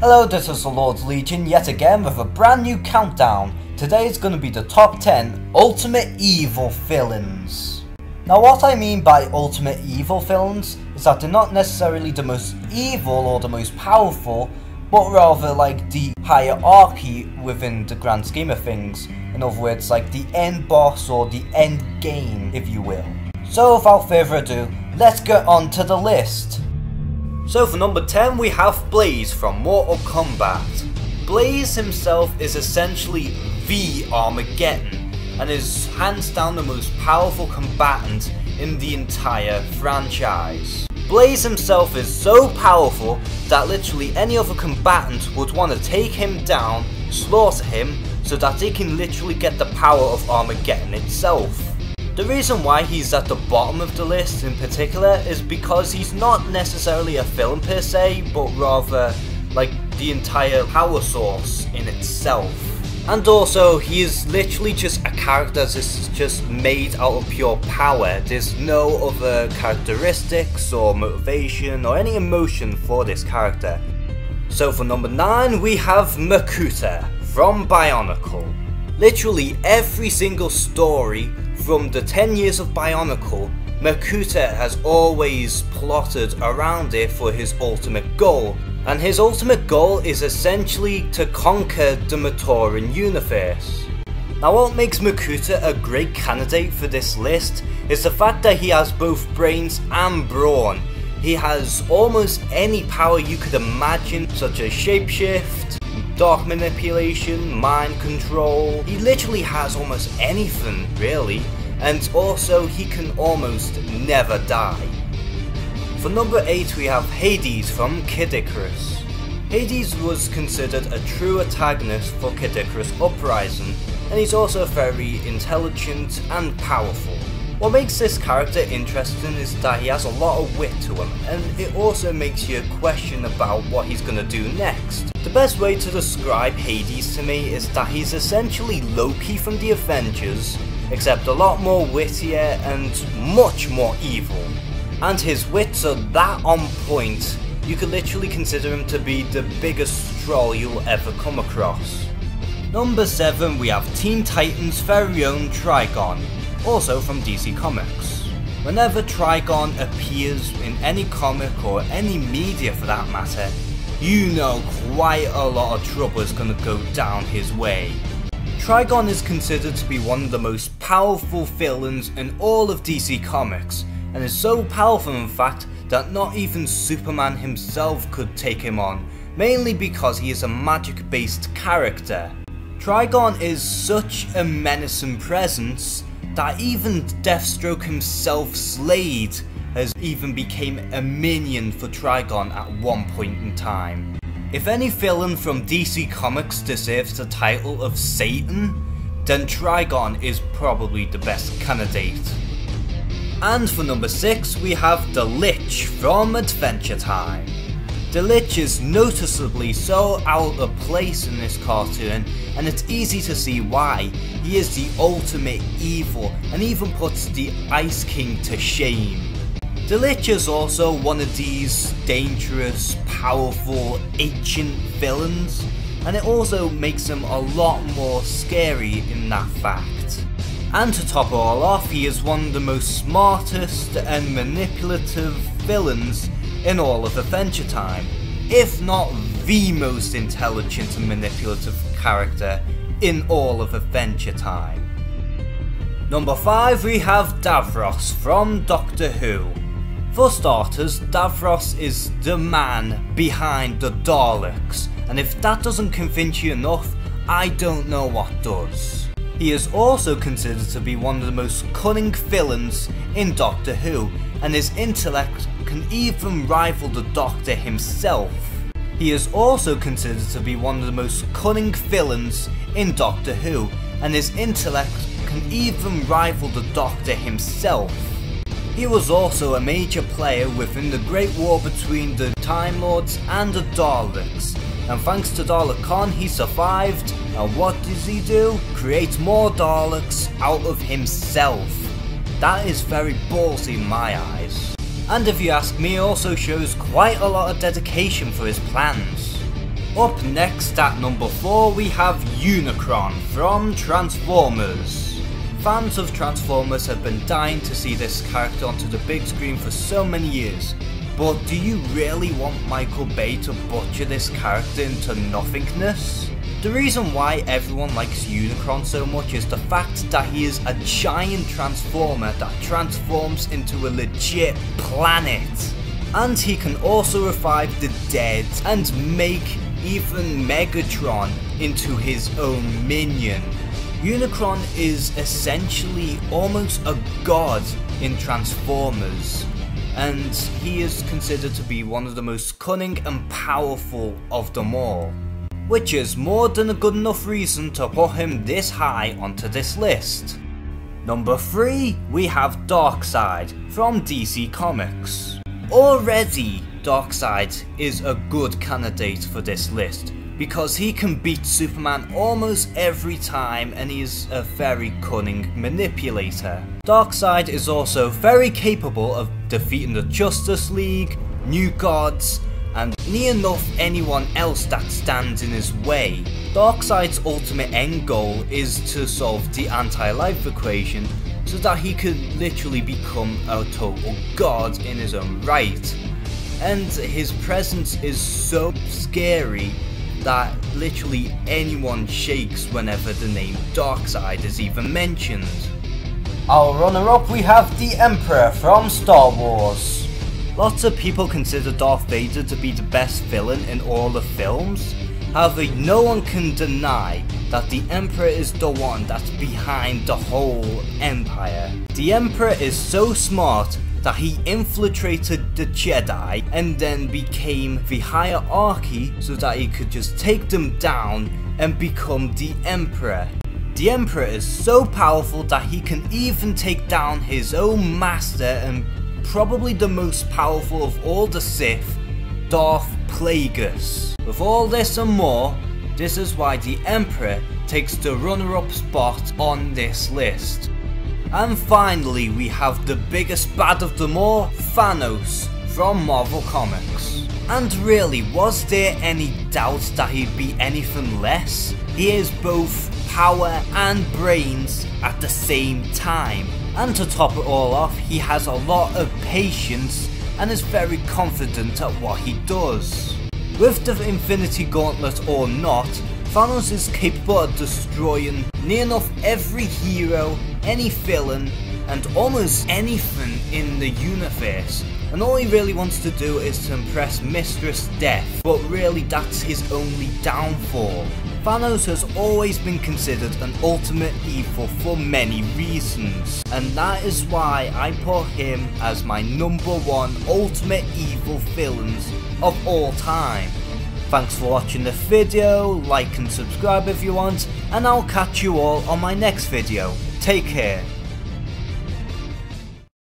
Hello, this is the Lord's Legion yet again with a brand new countdown. Today is going to be the top 10 Ultimate Evil Villains. Now what I mean by Ultimate Evil Villains is that they're not necessarily the most evil or the most powerful, but rather like the hierarchy within the grand scheme of things. In other words, like the end boss or the end game, if you will. So without further ado, let's get on to the list. So for number 10 we have Blaze from Mortal Kombat. Blaze himself is essentially the Armageddon and is hands down the most powerful combatant in the entire franchise. Blaze himself is so powerful that literally any other combatant would want to take him down, slaughter him, so that they can literally get the power of Armageddon itself. The reason why he's at the bottom of the list in particular is because he's not necessarily a villain per se, but rather like the entire power source in itself. And also, he is literally just a character that's just made out of pure power. There's no other characteristics or motivation or any emotion for this character. So for number 9 we have Makota from Bionicle. Literally every single story from the 10 years of Bionicle, Makota has always plotted around it for his ultimate goal. And his ultimate goal is essentially to conquer the Matoran universe. Now what makes Makota a great candidate for this list is the fact that he has both brains and brawn. He has almost any power you could imagine, such as shapeshift, dark manipulation, mind control. He literally has almost anything really, and also he can almost never die. For number 8 we have Hades from Kid Icarus. Hades was considered a true antagonist for Kid Icarus Uprising, and he's also very intelligent and powerful. What makes this character interesting is that he has a lot of wit to him, and it also makes you question about what he's gonna do next. The best way to describe Hades to me is that he's essentially Loki from the Avengers, except a lot more wittier and much more evil. And his wits are that on point, you could literally consider him to be the biggest troll you'll ever come across. Number 7 we have Teen Titans' very own Trigon, also from DC Comics. Whenever Trigon appears in any comic or any media for that matter, you know quite a lot of trouble is gonna go down his way. Trigon is considered to be one of the most powerful villains in all of DC Comics, and is so powerful in fact that not even Superman himself could take him on, mainly because he is a magic based character. Trigon is such a menacing presence that even Deathstroke himself, Slade, has even became a minion for Trigon at one point in time. If any villain from DC Comics deserves the title of Satan, then Trigon is probably the best candidate. And for number 6 we have the Lich from Adventure Time. The Lich is noticeably so out of place in this cartoon, and it's easy to see why. He is the ultimate evil and even puts the Ice King to shame. The Lich is also one of these dangerous, powerful, ancient villains, and it also makes him a lot more scary in that fact. And to top it all off, he is one of the most smartest and manipulative villains in all of Adventure Time, if not the most intelligent and manipulative character in all of Adventure Time. Number 5 we have Davros from Doctor Who. For starters, Davros is the man behind the Daleks, and if that doesn't convince you enough, I don't know what does. He is also considered to be one of the most cunning villains in Doctor Who, and his intellect can even rival the Doctor himself. He is also considered to be one of the most cunning villains in Doctor Who, and his intellect can even rival the Doctor himself. He was also a major player within the Great War between the Time Lords and the Daleks, and thanks to Dalek Khan he survived, and what does he do? Create more Daleks out of himself. That is very ballsy in my eyes. And if you ask me, also shows quite a lot of dedication for his plans. Up next at number 4 we have Unicron from Transformers. Fans of Transformers have been dying to see this character onto the big screen for so many years, but do you really want Michael Bay to butcher this character into nothingness? The reason why everyone likes Unicron so much is the fact that he is a giant transformer that transforms into a legit planet. And he can also revive the dead and make even Megatron into his own minion. Unicron is essentially almost a god in Transformers, and he is considered to be one of the most cunning and powerful of them all, which is more than a good enough reason to put him this high onto this list. Number 3, we have Darkseid from DC Comics. Already, Darkseid is a good candidate for this list, because he can beat Superman almost every time and he is a very cunning manipulator. Darkseid is also very capable of defeating the Justice League, New Gods, and near enough anyone else that stands in his way. Darkseid's ultimate end goal is to solve the anti-life equation so that he could literally become a total god in his own right. And his presence is so scary that literally anyone shakes whenever the name Darkseid is even mentioned. Our runner-up we have the Emperor from Star Wars. Lots of people consider Darth Vader to be the best villain in all the films. However, no one can deny that the Emperor is the one that's behind the whole empire. The Emperor is so smart that he infiltrated the Jedi and then became the hierarchy so that he could just take them down and become the Emperor. The Emperor is so powerful that he can even take down his own master and probably the most powerful of all the Sith, Darth Plagueis. With all this and more, this is why the Emperor takes the runner-up spot on this list. And finally we have the biggest bad of them all, Thanos from Marvel Comics. And really, was there any doubt that he'd be anything less? He is both power and brains at the same time. And to top it all off, he has a lot of patience and is very confident at what he does. With the Infinity Gauntlet or not, Thanos is capable of destroying near enough every hero, any villain, and almost anything in the universe. And all he really wants to do is to impress Mistress Death, but really that's his only downfall. Thanos has always been considered an ultimate evil for many reasons, and that is why I put him as my number 1 ultimate evil villains of all time. Thanks for watching the video, like and subscribe if you want, and I'll catch you all on my next video. Take care.